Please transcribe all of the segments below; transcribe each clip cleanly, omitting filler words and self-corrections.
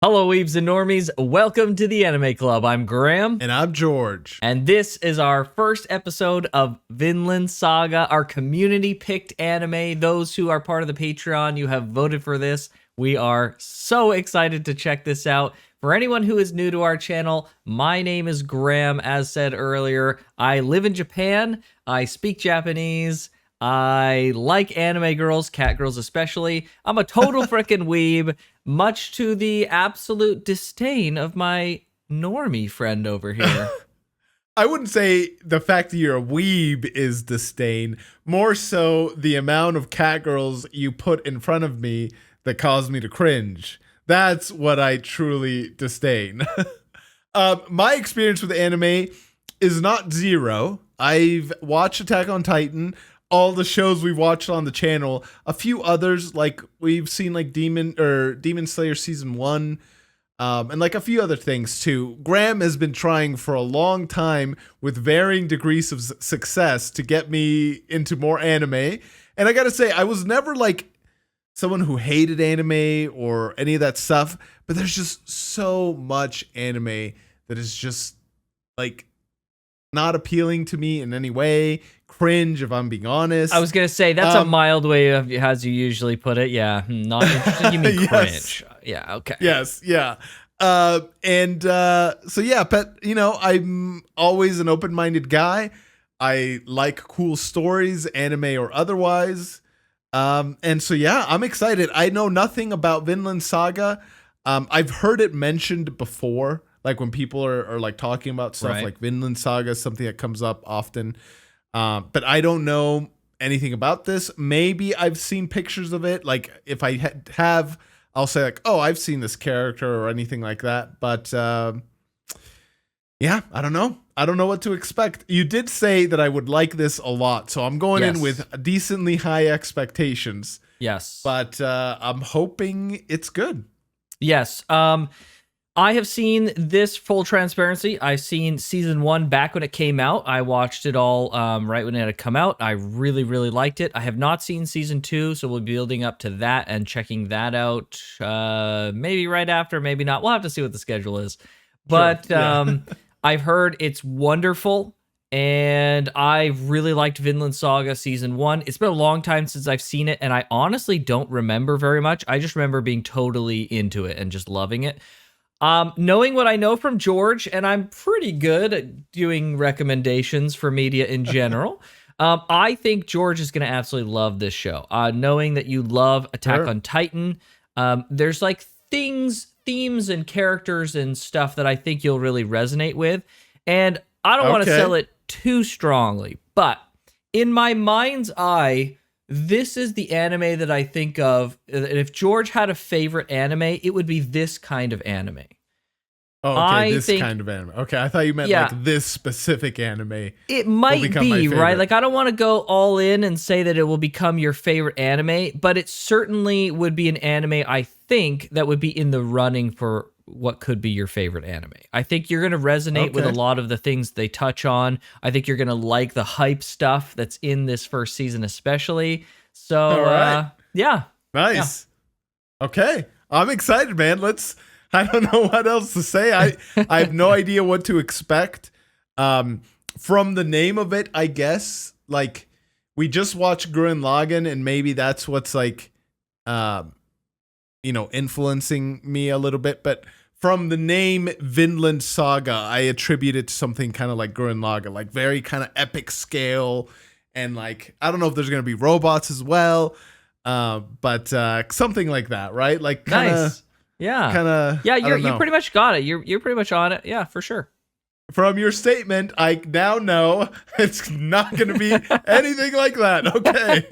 Hello, Weebs and Normies. Welcome to the Anime Club. I'm Graham. And I'm George. And this is our first episode of Vinland Saga, our community-picked anime. Those who are part of the Patreon, you have voted for this. We are so excited to check this out. For anyone who is new to our channel, my name is Graham, as said earlier. I live in Japan. I speak Japanese. I like anime girls, cat girls especially. I'm a total frickin' weeb, much to the absolute disdain of my normie friend over here. I wouldn't say the fact that you're a weeb is disdain, more so the amount of cat girls you put in front of me that caused me to cringe. That's what I truly disdain. My experience with anime is not zero. I've watched Attack on Titan, all the shows we've watched on the channel, a few others, like we've seen like Demon Slayer season 1, and like a few other things too. Graham has been trying for a long time with varying degrees of success to get me into more anime. And I gotta say, I was never like someone who hated anime or any of that stuff, but there's just so much anime that is just like not appealing to me in any way. Cringe, if I'm being honest. I was gonna say that's a mild way of as you usually put it. Yeah, not interested. You mean Yes. cringe? Yeah. Okay. Yes, yeah. So yeah, but you know, I'm always an open-minded guy. I like cool stories, anime or otherwise. And so yeah, I'm excited. I know nothing about Vinland Saga. I've heard it mentioned before, like when people are like talking about stuff, Right. like Vinland Saga is something that comes up often. But I don't know anything about this. Maybe I've seen pictures of it. Like if I have, I'll say like, oh, I've seen this character or anything like that. But yeah, I don't know. I don't know what to expect. You did say that I would like this a lot, so I'm going in Yes. with decently high expectations. Yes. But I'm hoping it's good. Yes. I have seen this, full transparency. I've seen season 1 back when it came out. I watched it all right when it had come out. I really, really liked it. I have not seen season 2, so we'll be building up to that and checking that out. Maybe right after, maybe not. We'll have to see what the schedule is. But Sure, yeah. I've heard it's wonderful, and I really liked Vinland Saga season 1. It's been a long time since I've seen it, and I honestly don't remember very much. I just remember being totally into it and just loving it. Knowing what I know from George, and I'm pretty good at doing recommendations for media in general, I think George is going to absolutely love this show. Knowing that you love Attack on Titan, there's like themes and characters and stuff that I think you'll really resonate with. And I don't want to sell it too strongly, but in my mind's eye, this is the anime that I think of. If George had a favorite anime, it would be this kind of anime. Oh, okay, this kind of anime. Okay, I thought you meant like this specific anime. It might be, right? Like, I don't want to go all in and say that it will become your favorite anime, but it certainly would be an anime, I think, that would be in the running for what could be your favorite anime. I think you're going to resonate with a lot of the things they touch on. I think you're going to like the hype stuff that's in this first season especially. So, yeah. Nice. Yeah. Okay. I'm excited, man. I don't know what else to say. I have no idea what to expect. From the name of it, I guess, like, we just watched Gurren Lagann, and maybe that's what's like, influencing me a little bit. But from the name Vinland Saga, I attribute it to something kind of like Gurren Lagann, like very kind of epic scale. And like, I don't know if there's going to be robots as well, but something like that, right? Like nice. Yeah. Yeah, you pretty much got it. You're pretty much on it. Yeah, for sure. From your statement, I now know it's not going to be anything like that. Okay.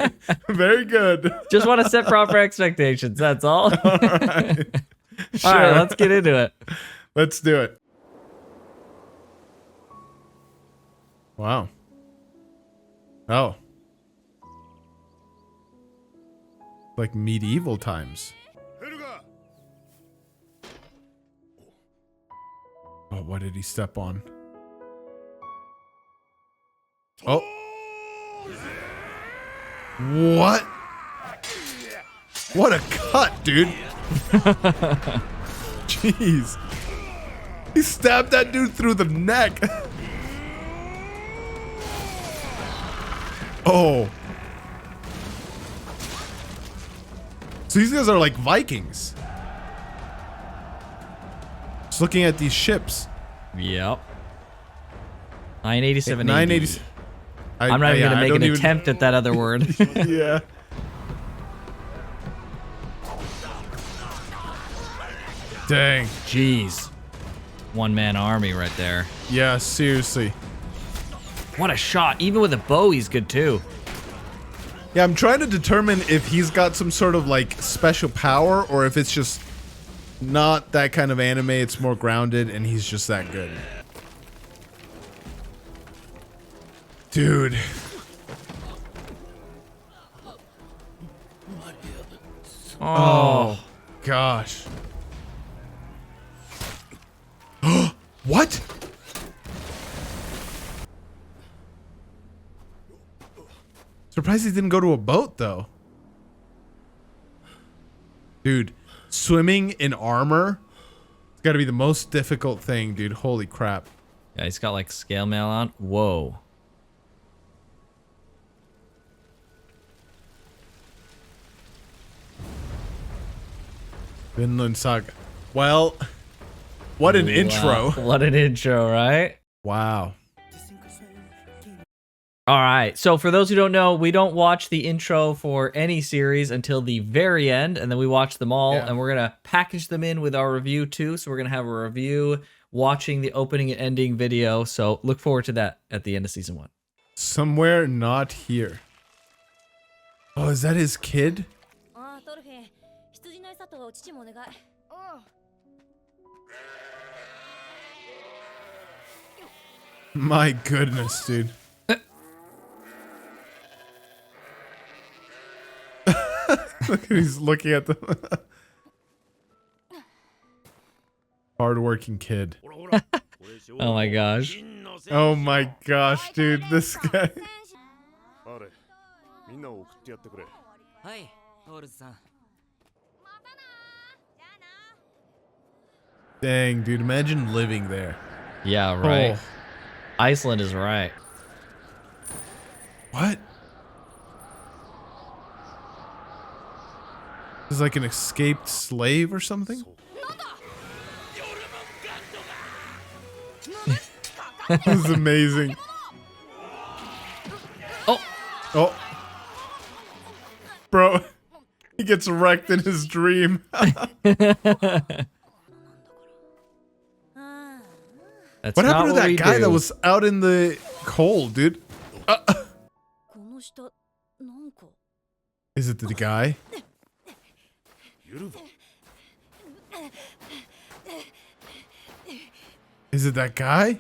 Very good. Just want to set proper expectations. That's all. All right. Sure. All right, let's get into it. Let's do it. Wow. Oh. Like medieval times. Oh, what did he step on? Oh. What? What a cut, dude. Jeez. He stabbed that dude through the neck. Oh. So these guys are like Vikings. Just looking at these ships. Yep. 987 980. I'm not even going to make an attempt at that other word. Yeah. Dang. Jeez. One-man army right there. Yeah, seriously. What a shot. Even with a bow, he's good too. Yeah, I'm trying to determine if he's got some sort of like special power or if it's just not that kind of anime. It's more grounded and he's just that good. Dude. Oh, gosh. What? Surprised he didn't go to a boat, though. Dude, swimming in armor, it's got to be the most difficult thing, dude. Holy crap. Yeah, he's got like scale mail on. Whoa. Vinland Saga. Well, what an intro. What an intro, right? Wow. All right. So for those who don't know, we don't watch the intro for any series until the very end, and then we watch them all, and we're going to package them in with our review too. So we're going to have a review watching the opening and ending video. So look forward to that at the end of season 1. Somewhere not here. Oh, is that his kid? My goodness, dude. Look, he's looking at the hardworking kid. Oh my gosh. Oh my gosh, dude, this guy. Dang, dude, imagine living there. Yeah, right. Oh. Iceland is right. What? This is like an escaped slave or something? This is amazing. Oh. Oh. Bro, he gets wrecked in his dream. What happened to that guy that was out in the cold, dude? Is it the guy? Is it that guy?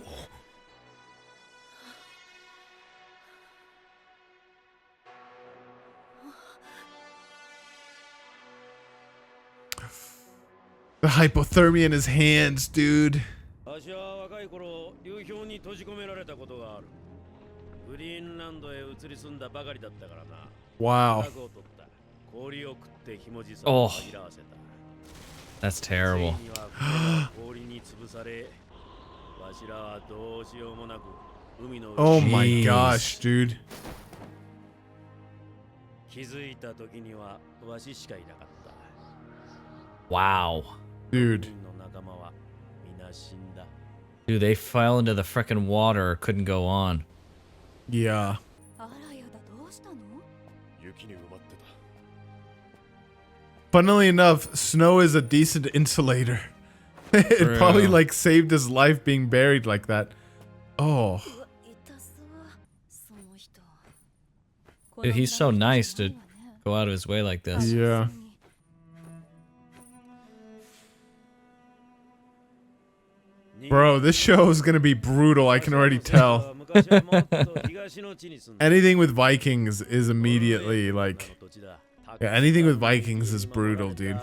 The hypothermia in his hands, dude. Wow. Oh. That's terrible. Oh my gosh, dude. Wow. Dude. Dude, they fell into the frickin' water, couldn't go on. Yeah. Funnily enough, snow is a decent insulator. It probably like saved his life being buried like that. Oh. Dude, he's so nice to go out of his way like this. Yeah. Bro, this show is gonna be brutal, I can already tell. Anything with Vikings is immediately like... Yeah, anything with Vikings is brutal, dude.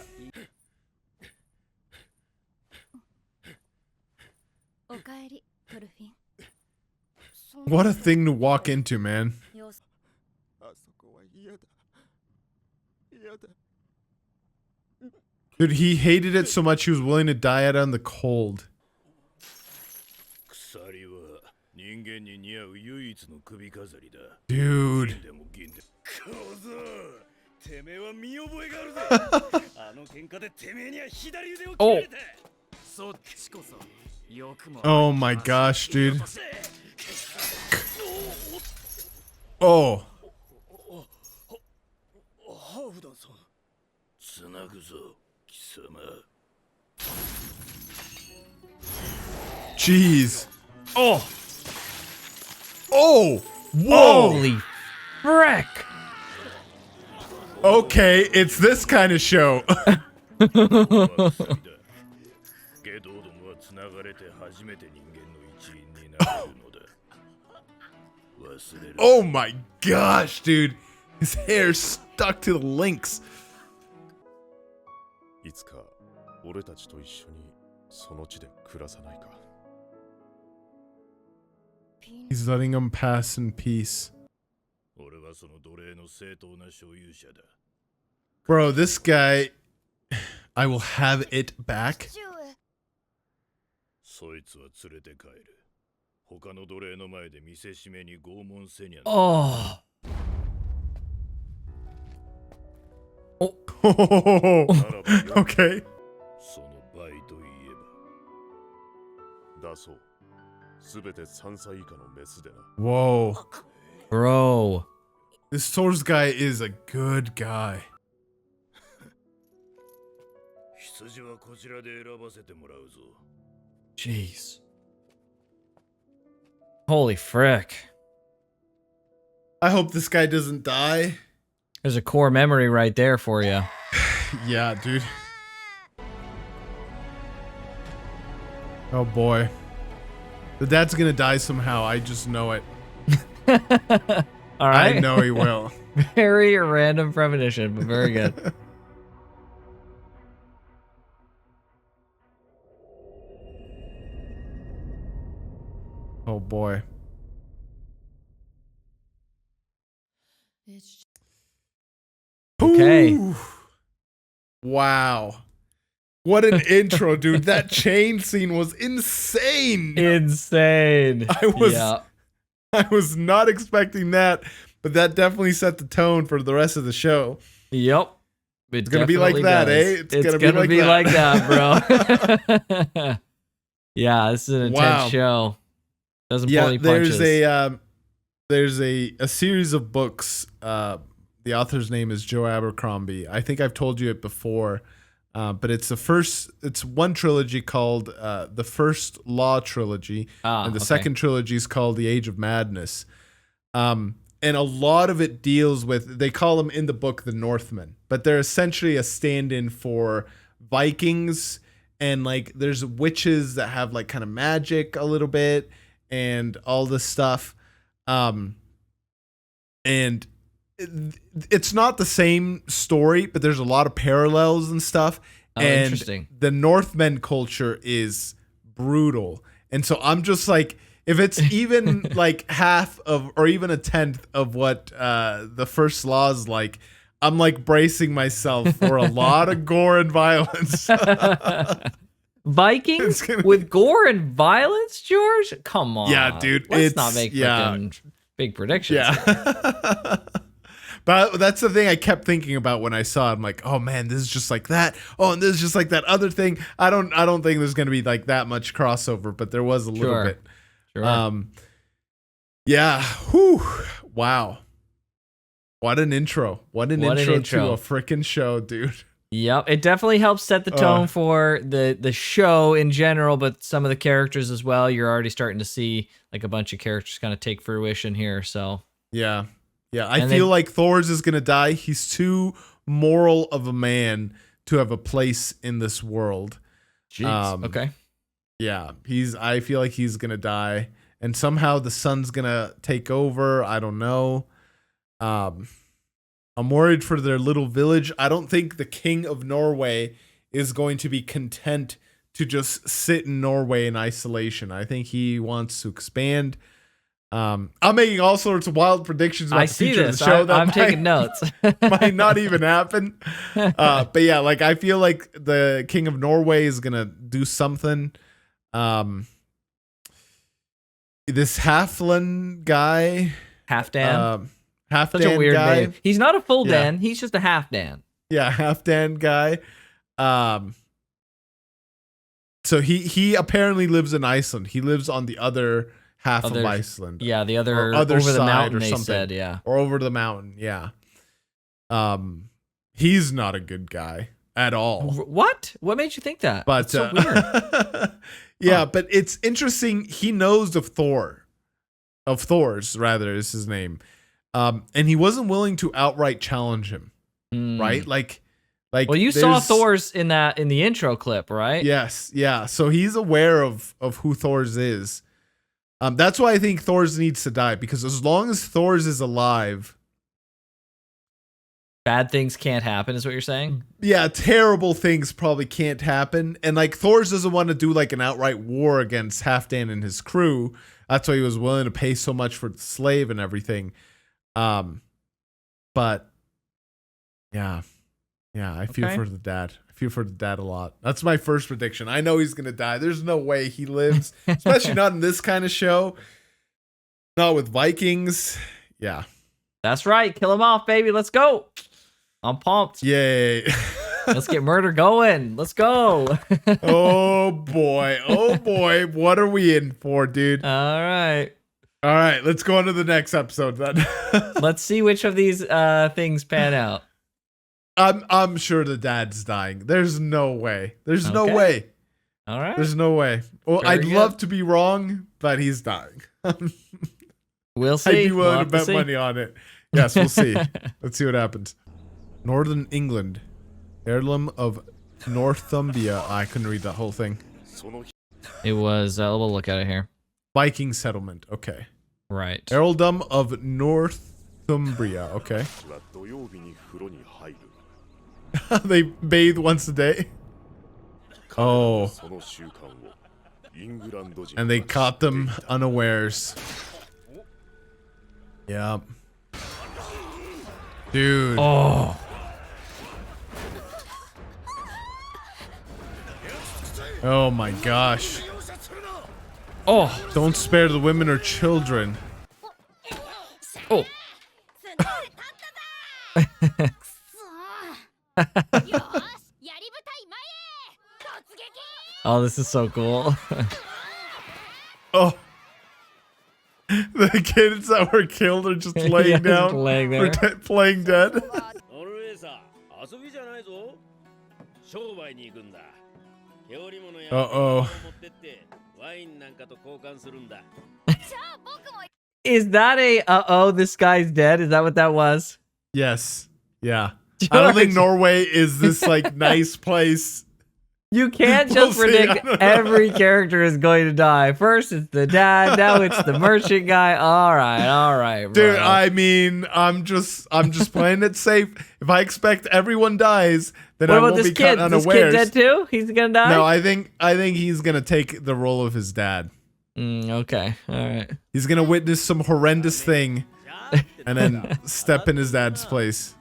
What a thing to walk into, man. Dude, he hated it so much he was willing to die out on the cold. Dude. Oh. Oh my gosh, dude. Oh. Jeez. Oh. Oh. Whoa. Holy frick. Okay, it's this kind of show. Oh my gosh, dude. His hair's stuck to the links. He's letting him pass in peace. Bro, this guy, I will have it back. Oh. Okay. Whoa. Bro. This Thors guy is a good guy. Jeez. Holy frick. I hope this guy doesn't die. There's a core memory right there for you. Yeah, dude. Oh boy. The dad's gonna die somehow. I just know it. All right. I know he will. Very random premonition, but very good. Oh boy. Okay. Ooh. Wow. What an intro, dude. That chain scene was insane. Insane. I was not expecting that, but that definitely set the tone for the rest of the show. Yep. It's gonna be like that, eh? It's gonna be like that, bro. Yeah, this is an intense show. Doesn't pull any punches. There's a series of books. The author's name is Joe Abercrombie. I think I've told you it before, but it's one trilogy called the First Law Trilogy, and the second trilogy is called The Age of Madness. And a lot of it deals with, they call them in the book the Northmen, but they're essentially a stand-in for Vikings, and like there's witches that have like kind of magic a little bit and all this stuff. And it's not the same story, but there's a lot of parallels and stuff. Oh, and interesting. The Northmen culture is brutal. And so I'm just like, if it's even like half of, or even a tenth of what the First Law is like, I'm like bracing myself for a lot of gore and violence. Vikings with gore and violence, George? Come on. Yeah, dude. Let's not make freaking big predictions. Yeah. But that's the thing I kept thinking about when I saw it. I'm like, oh man, this is just like that. Oh, and this is just like that other thing. I don't think there's gonna be like that much crossover, but there was a little bit. Sure. Yeah. Whew. Wow. What an intro. What an intro to a freaking show, dude. Yep. It definitely helps set the tone for the show in general, but some of the characters as well. You're already starting to see like a bunch of characters kind of take fruition here. So yeah. Yeah. I feel like Thors is gonna die. He's too moral of a man to have a place in this world. Jeez. Okay. Yeah. I feel like he's gonna die. And somehow the sun's gonna take over. I don't know. I'm worried for their little village. I don't think the king of Norway is going to be content to just sit in Norway in isolation. I think he wants to expand. I'm making all sorts of wild predictions about I the see future this. of the show that I'm taking notes. might not even happen. But yeah, like I feel like the King of Norway is gonna do something. This Halfland guy, Halfdan. Halfdan Such a weird guy. name. He's not a full Yeah. Dan. He's just a Halfdan. Yeah, Halfdan guy. So he apparently lives in Iceland. He lives on the other half of Iceland. Yeah, the other Or other over the side mountain. or They something. said, yeah. Or over the mountain. Yeah. He's not a good guy at all. What? What made you think that? But That's so weird. yeah, but it's interesting. He knows of Thors rather is his name. And he wasn't willing to outright challenge him. Right? Like well, you saw Thors in the intro clip, right? Yes, yeah. So he's aware of who Thors is. That's why I think Thors needs to die, because as long as Thors is alive, bad things can't happen, is what you're saying? Yeah, terrible things probably can't happen. And like Thors doesn't want to do like an outright war against Halfdan and his crew. That's why he was willing to pay so much for the slave and everything. But yeah, I feel for the dad. I feel for the dad a lot. That's my first prediction. I know he's gonna die. There's no way he lives, especially not in this kind of show. Not with Vikings. Yeah, that's right. Kill him off, baby. Let's go. I'm pumped. Yay. Let's get murder going. Let's go. Oh boy. What are we in for, dude? All right. Let's go on to the next episode then. Let's see which of these things pan out. I'm sure the dad's dying. There's no way. No way. All right. There's no way. Well, Very I'd good. love to be wrong, but he's dying. We'll see. I'd be willing We'll to bet money on it. Yes, we'll see. Let's see what happens. Northern England. Heirloom of Northumbria. I couldn't read that whole thing. It was, we'll look at it here. Viking settlement. Okay. Right. Earldom of Northumbria. Okay. They bathe once a day. Oh. And they caught them unawares. Yep. Dude. Oh. Oh my gosh. Oh. Don't spare the women or children. Oh. Oh, this is so cool. Oh. The kids that were killed are just laying Yeah, down. just laying there. Playing dead. Uh-oh. Is that a this guy's dead? Is that what that was? Yes. Yeah. I don't think Norway is this like nice place. You can't We'll just see. I predict don't know. every character is going to die. First it's the dad, now it's the merchant guy. All right, Dude, bro. I mean, I'm just playing it safe. If I expect everyone dies, then What I about won't this be kid? caught This kid unawares. dead too? He's gonna die? No, I think he's gonna take the role of his dad. Okay, all right. He's gonna witness some horrendous thing, and then step in his dad's place.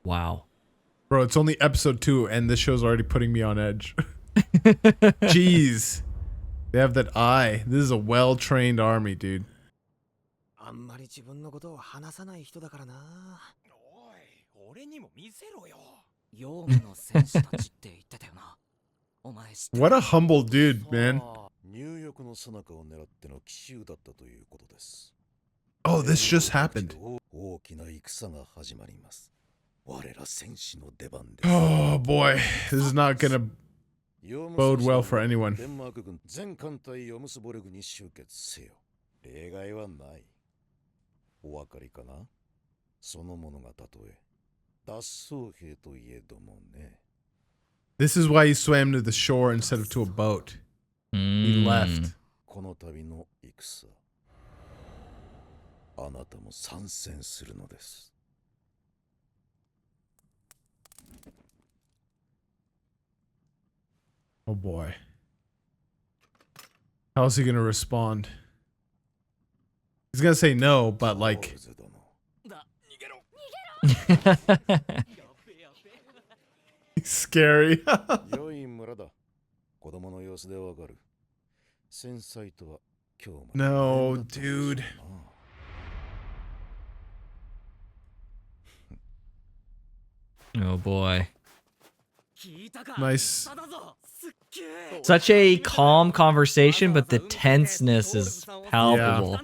Wow. Bro, it's only episode 2, and this show's already putting me on edge. Jeez. They have that eye. This is a well-trained army, dude. What a humble dude, man. Oh, this just happened. Oh boy, this is not gonna bode well for anyone. This is why he swam to the shore instead of to a boat. He left. あなたも参戦するのです。Oh boy. How's he gonna respond? He's gonna say no, but like. トールズ殿、 He's scary. 良い村だ。子供の様子でわかる。戦災とは今日まで No, 大変だったんでしょう dude. な。 Oh boy. Nice. Such a calm conversation, but the tenseness is palpable.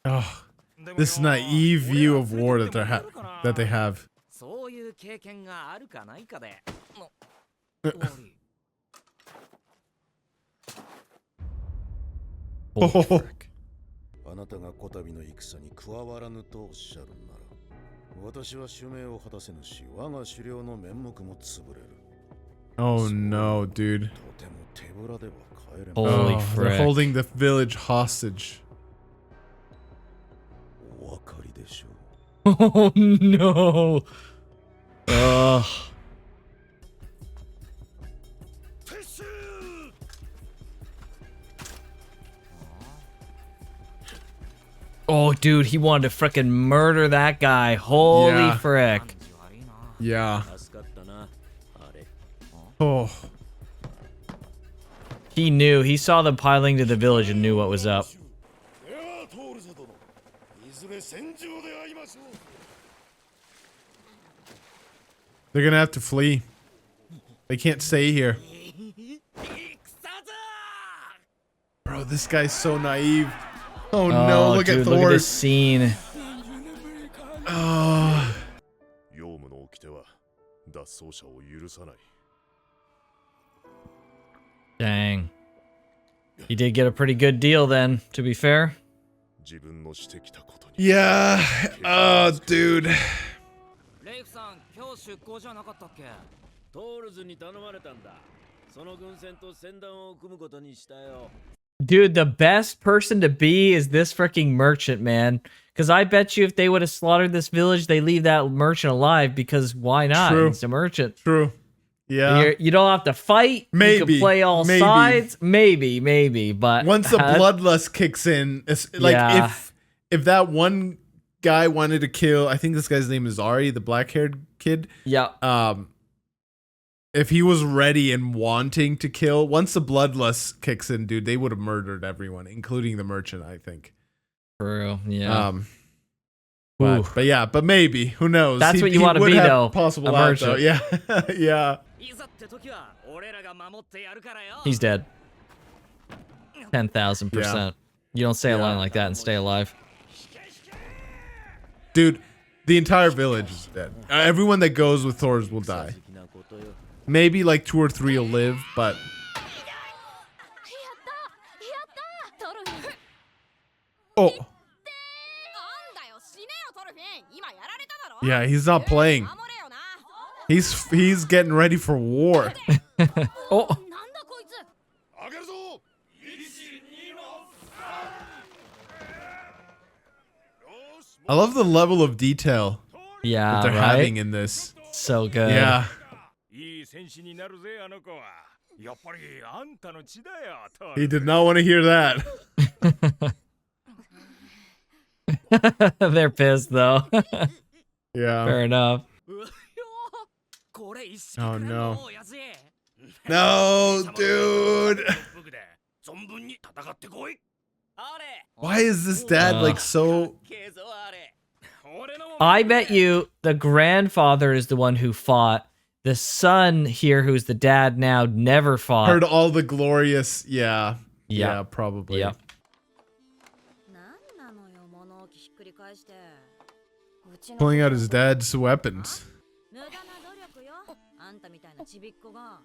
Oh, this naive view of war that they have. Oh, Oh, frick. あなたがこたびの戦に加わらぬとおっしゃるなら、私は使命を果たせぬし、我が狩猟の面目も潰れる。 oh no, dude. とても手ぶらでは帰れません。 Holy Oh, they're frick. holding the village hostage. お分かりでしょう。 Oh no. Ugh. Oh, dude, he wanted to frickin' murder that guy. Holy Yeah. frick. Yeah. 助かったな、あれ。 Oh. He knew. He saw them piling to the village and knew what was up. ではトールズ殿、いずれ戦場で会いましょう。 They're gonna have to flee. They can't stay here. Bro, this guy's so naive. Oh no, look dude, at look at this Thors. scene. Oh. 用務の掟は脱走者を許さない。 Dang. He did get a pretty good deal then, to be fair. 自分のしてきたことに。 Yeah. Oh, dude. レイフさん、今日出航じゃなかったっけ？トールズに頼まれたんだ。その軍船と船団を組むことにしたよ。 Dude, the best person to be is this freaking merchant, man. Because I bet you if they would have slaughtered this village, they leave that merchant alive because why not? True. He's a merchant. True. Yeah. You don't have to fight. You Maybe, can play all maybe. sides. Maybe. But Once the bloodlust kicks in, it's like Yeah. if that one guy wanted to kill, I think this guy's name is Ari, the black-haired kid. Yeah. If he was ready and wanting to kill, once the bloodlust kicks in, dude, they would have murdered everyone, including the merchant, I think. True. Yeah. Ooh. But maybe, who knows? That's what you he wanna would be, have though, Possible a out, though. merchant. Yeah, yeah. いざって時は俺らが守ってやるからよ。 He's dead. 10,000%. You don't say a line like that and stay alive. Dude, the entire village is dead. Everyone that goes with Thors will die. Maybe like 2 or 3 will live, but oh, yeah, he's not playing. He's getting ready for war. Oh. あげるぞ。 I love the level of detail Yeah, that they're right? having in this. So good. Yeah. いい戦士になるぜ、あの子は。やっぱりあんたの血だよ、トー He ルズ。 did not want to hear that. They're pissed though. Yeah. Fair enough. これ一式 Oh くれ no. もやぜ。 No, dude. 僕で存分に戦ってこい。あれ。 Why is this dad like so? けぞあれ。俺のも I bet you the grandfather is the one who fought. The son here, who's the dad now, never fought. Heard all the glorious. Yeah. Yeah. Yeah, probably. Yep. なんなのよ、物置ひっくり返して。うちの Pulling out his dad's weapons. 無駄な努力よ。あんたみたいなちびっ子が。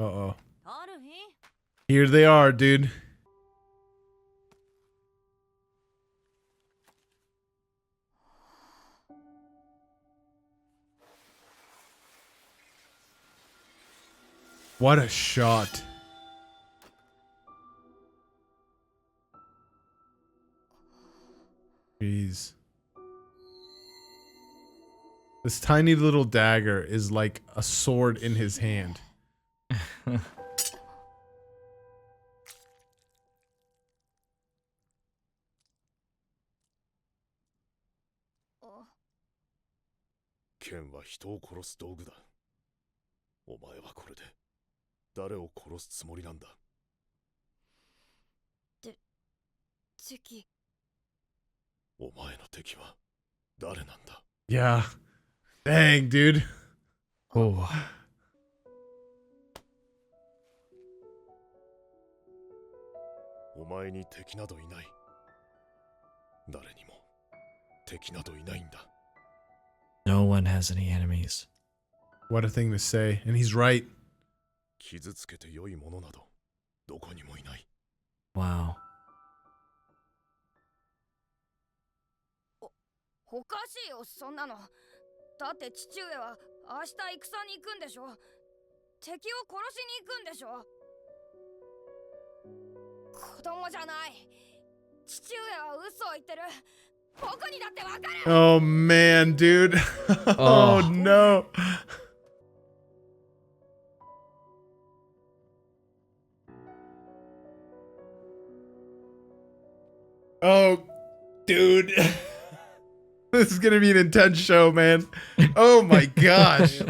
Uh-oh. トルフィン Here they are, dude. What a shot. Jeez. This tiny little dagger is like a sword in his hand. 剣は人を殺す道具だ。お前はこれで誰を殺すつもりなんだ。敵。お前の敵は誰なんだ。 Yeah. Dang, dude. Oh. お前に敵などいない。誰にも敵などいないんだ。 No one has any enemies. What a thing to say. And he's right. 傷つけて良いものなどどこにもいない。 Wow. おかしいよ、そんなの。だって父上は明日戦に行くんでしょ。敵を殺しに行くんでしょ。子供じゃない。父上は嘘を言ってる。僕にだってわかる。 Oh man, dude. Oh no. Oh, dude. This is gonna be an intense show, man. Oh my gosh.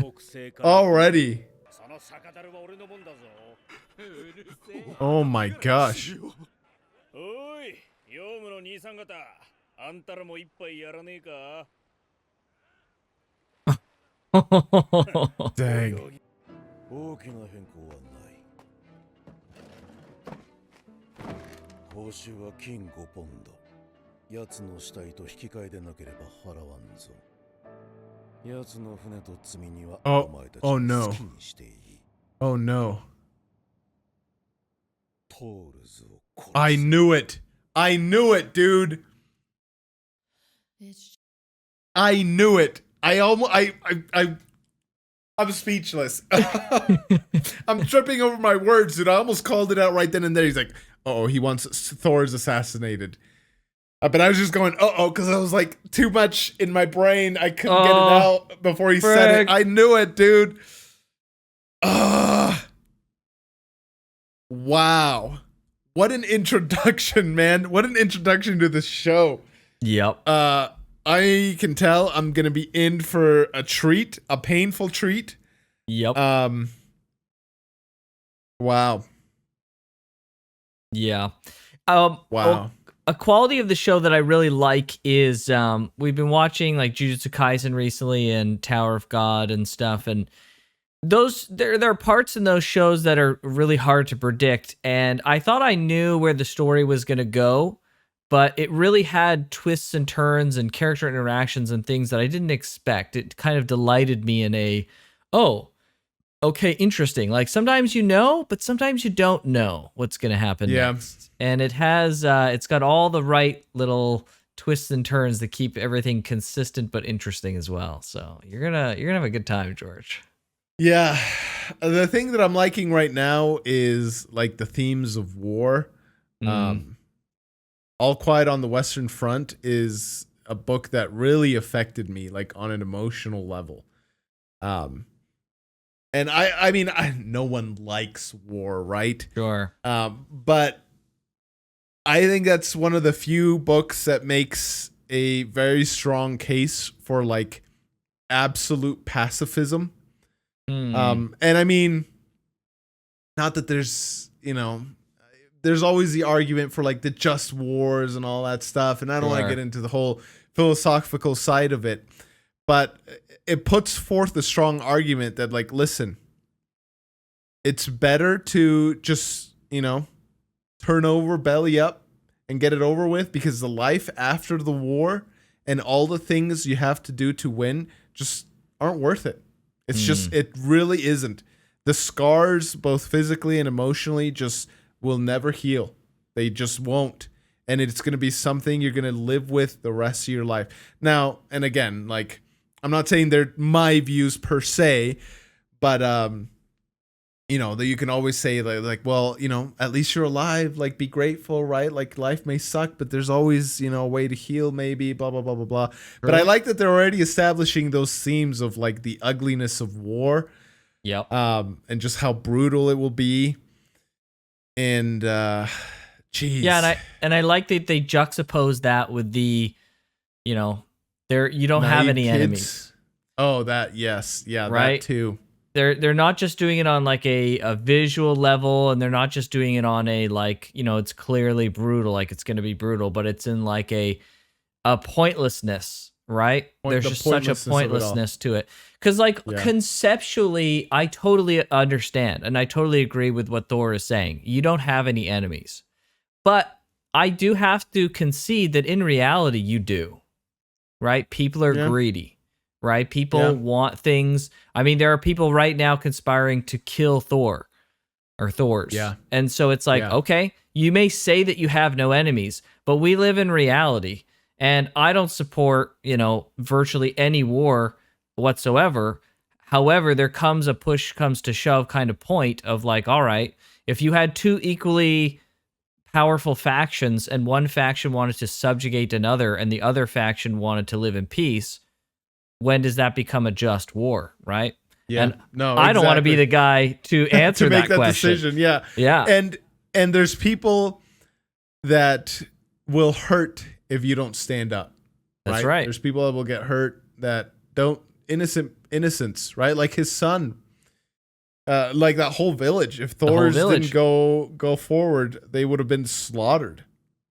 Already. その酒樽は俺のもんだぞ。うるせえ。 Oh my gosh. おい、ヨウムの兄さん方、あんたらも一杯やらねえか。 Dang. 大きな変更はない。報酬は金5ポンド。奴の死体と引き換えでなければ払わんぞ。奴の船と積み荷はお前たちが好きにしていい。Oh no. トールズを殺す。 I knew it. I knew it, dude. I knew it. I'm speechless. I'm tripping over my words, dude. I almost called it out right then and there. He's like, oh, he wants Thors assassinated. But I was just going, because I was like, too much in my brain. I couldn't get it out before he said it. I knew it, dude. Wow. What an introduction, man. What an introduction to the show. Yep. I can tell I'm going to be in for a treat, a painful treat. Yep. Wow. Yeah. Wow. A quality of the show that I really like is we've been watching like Jujutsu Kaisen recently and Tower of God and stuff, and those there are parts in those shows that are really hard to predict, and I thought I knew where the story was going to go, but it really had twists and turns and character interactions and things that I didn't expect. It kind of delighted me in a, oh, okay, interesting. Like sometimes you know, but sometimes you don't know what's going to happen next. And it has, it's got all the right little twists and turns that keep everything consistent but interesting as well. So you're gonna have a good time, George. Yeah. The thing that I'm liking right now is like the themes of war. All Quiet on the Western Front is a book that really affected me, like on an emotional level. And I mean, no one likes war, right? Sure. But I think that's one of the few books that makes a very strong case for like absolute pacifism. And I mean, not that there's, there's always the argument for like the just wars and all that stuff. And I don't want to get into the whole philosophical side of it, but it puts forth a strong argument that like, listen, it's better to just, turn over, belly up, and get it over with, because the life after the war and all the things you have to do to win just aren't worth it. It's just, it really isn't. The scars, both physically and emotionally, just will never heal. They just won't. And it's going to be something you're going to live with the rest of your life. Now, and again, like, I'm not saying they're my views per se, but you know, that you can always say like, well, you know, at least you're alive, like be grateful, right? Like life may suck, but there's always, you know, a way to heal, maybe, blah blah blah blah blah. But I like that they're already establishing those themes of like the ugliness of war, Yep. and just how brutal it will be. And geez. Yeah, and I like that they juxtapose that with the, you know, you don't have Naive any kids. enemies. Oh, that yes, yeah, Right? that too. They're not just doing it on like a visual level, and they're not just doing it on a like, you know, it's clearly brutal, like it's going to be brutal, but it's in like a pointlessness, right? There's just such a pointlessness to it. Because like conceptually, I totally understand and I totally agree with what Thor is saying. You don't have any enemies, but I do have to concede that in reality you do, right? People are greedy. Right? People want things. I mean, there are people right now conspiring to kill Thor or Thors. Yeah. And so it's like, okay, you may say that you have no enemies, but we live in reality. And I don't support, you know, virtually any war whatsoever. However, there comes a push comes to shove kind of point of like, all right, if you had two equally powerful factions and one faction wanted to subjugate another and the other faction wanted to live in peace, when does that become a just war, right? Yeah. And no, I don't want to be the guy to answer to make that question. decision. Yeah. Yeah. And there's people that will hurt if you don't stand up. That's right. There's people that will get hurt that don't innocence, right? Like his son. Like that whole village. If Thors didn't go forward, they would have been slaughtered.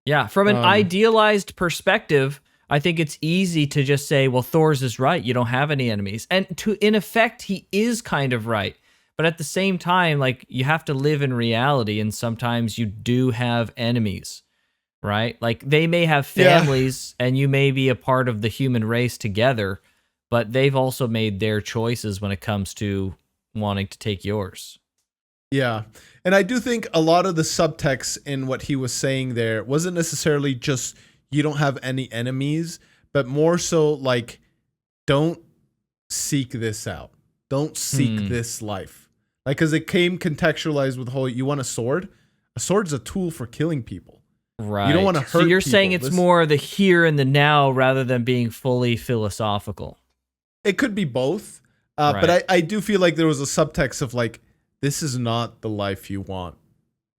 Yeah. From an idealized perspective, I think it's easy to just say, well, Thors is right. You don't have any enemies. And in effect, he is kind of right. But at the same time, like you have to live in reality. And sometimes you do have enemies, right? Like they may have families and you may be a part of the human race together, but they've also made their choices when it comes to wanting to take yours. Yeah. And I do think a lot of the subtext in what he was saying there wasn't necessarily just you don't have any enemies, but more so like, don't seek this out. Don't seek this life. Like, cause it came contextualized with the whole, you want a sword? A sword's a tool for killing people. Right. You don't want to hurt So you're people. saying it's more the here and the now rather than being fully philosophical. It could be both. But I do feel like there was a subtext of like, this is not the life you want.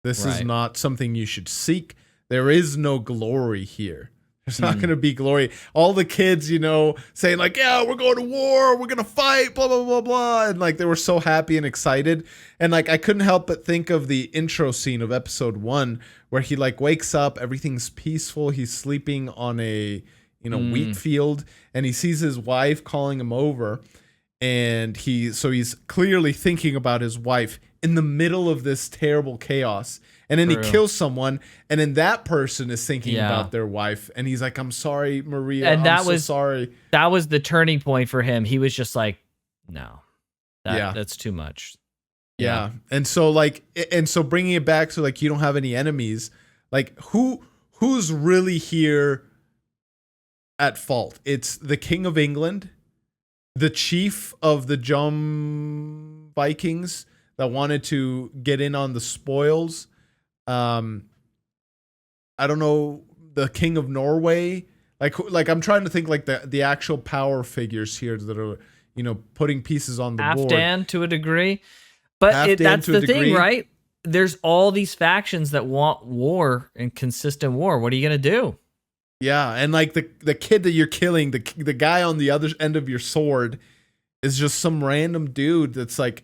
This is not something you should seek. There is no glory here. There's not going to be glory. All the kids, you know, saying like, yeah, we're going to war. We're going to fight, blah, blah, blah, blah. And like, they were so happy and excited. And like, I couldn't help but think of the intro scene of episode 1 where he like wakes up, everything's peaceful. He's sleeping on a, you know, wheat field and he sees his wife calling him over. And he's clearly thinking about his wife in the middle of this terrible chaos. And then he kills someone, and then that person is thinking about their wife, and he's like, "I'm sorry, Maria. And I'm so sorry." That was the turning point for him. He was just like, "No, that's too much." Yeah, and so bringing it back to like you don't have any enemies. Like who's really here at fault? It's the King of England, the chief of the Jom Vikings that wanted to get in on the spoils. I don't know, the King of Norway. Like I'm trying to think like the actual power figures here that are, you know, putting pieces on the board. Halfdan to a degree, but that's the thing, right? There's all these factions that want war and consistent war. What are you gonna do? Yeah, and like the kid that you're killing, the guy on the other end of your sword is just some random dude that's like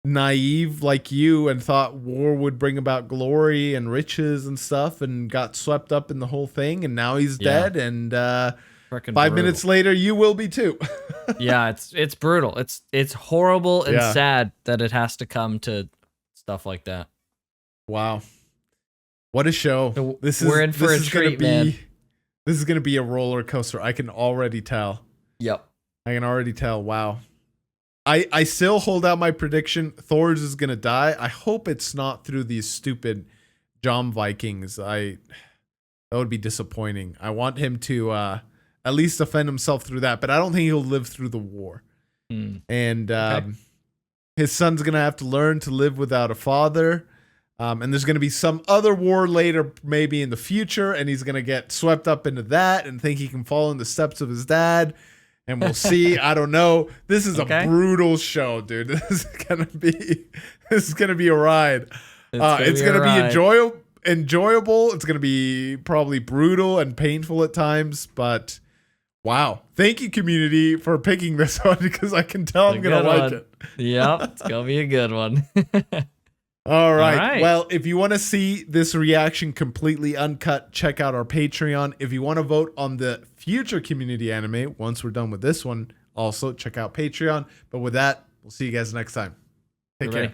naive like you and thought war would bring about glory and riches and stuff and got swept up in the whole thing, and now he's dead, and 5 minutes later you will be too. Yeah, it's brutal. It's horrible and sad that it has to come to stuff like that. Wow. What a show. So we're in for a treat, man. This is going to be a roller coaster. I can already tell. Yep. I can already tell. Wow. I still hold out my prediction. Thors is going to die. I hope it's not through these stupid Jom Vikings. That would be disappointing. I want him to at least defend himself through that, but I don't think he'll live through the war. And his son's gonna have to learn to live without a father. And there's gonna be some other war later, maybe in the future, and he's gonna get swept up into that and think he can follow in the steps of his dad. And we'll see. I don't know. This is a brutal show, dude. This is gonna be a ride. It's gonna be enjoyable. It's gonna be probably brutal and painful at times, but wow. Thank you, community, for picking this one because I can tell I'm gonna like it. Yep, it's gonna be a good one. All right. Well, if you want to see this reaction completely uncut, check out our Patreon. If you want to vote on the future community anime, once we're done with this one, also check out Patreon. But with that, we'll see you guys next time. Take care.